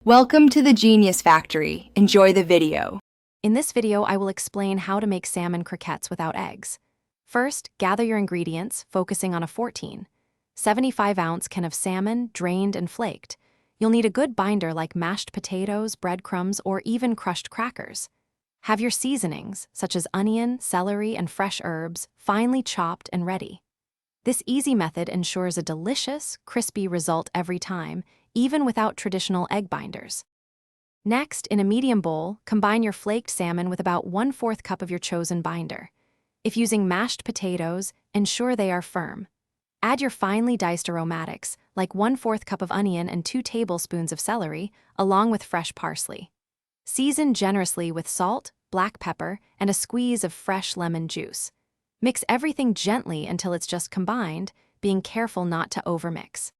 Welcome to the Genius Factory. Enjoy the video. In this video, I will explain how to make salmon croquettes without eggs. First, gather your ingredients, focusing on a 75-ounce can of salmon, drained and flaked. You'll need a good binder like mashed potatoes, breadcrumbs, or even crushed crackers. Have your seasonings, such as onion, celery, and fresh herbs, finely chopped and ready. This easy method ensures a delicious, crispy result every time, even without traditional egg binders. Next, in a medium bowl, combine your flaked salmon with about 1/4 cup of your chosen binder. If using mashed potatoes, ensure they are firm. Add your finely diced aromatics, like 1/4 cup of onion and 2 tablespoons of celery, along with fresh parsley. Season generously with salt, black pepper, and a squeeze of fresh lemon juice. Mix everything gently until it's just combined, being careful not to overmix.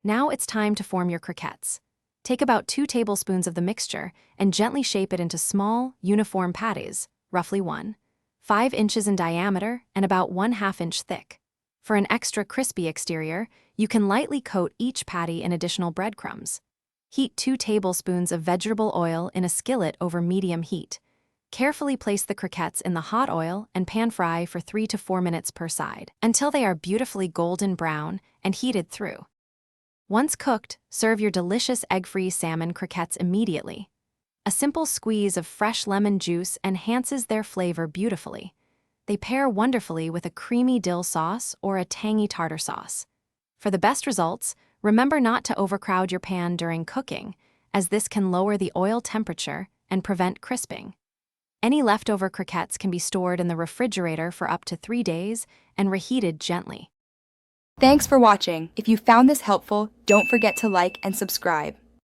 Now it's time to form your croquettes. Take about 2 tablespoons of the mixture and gently shape it into small, uniform patties, roughly 1.5 inches in diameter and about 1/2 inch thick. For an extra crispy exterior, you can lightly coat each patty in additional breadcrumbs. Heat 2 tablespoons of vegetable oil in a skillet over medium heat. Carefully place the croquettes in the hot oil and pan fry for 3 to 4 minutes per side, until they are beautifully golden brown and heated through. Once cooked, serve your delicious egg-free salmon croquettes immediately. A simple squeeze of fresh lemon juice enhances their flavor beautifully. They pair wonderfully with a creamy dill sauce or a tangy tartar sauce. For the best results, remember not to overcrowd your pan during cooking, as this can lower the oil temperature and prevent crisping. Any leftover croquettes can be stored in the refrigerator for up to 3 days and reheated gently. Thanks for watching. If you found this helpful, don't forget to like and subscribe.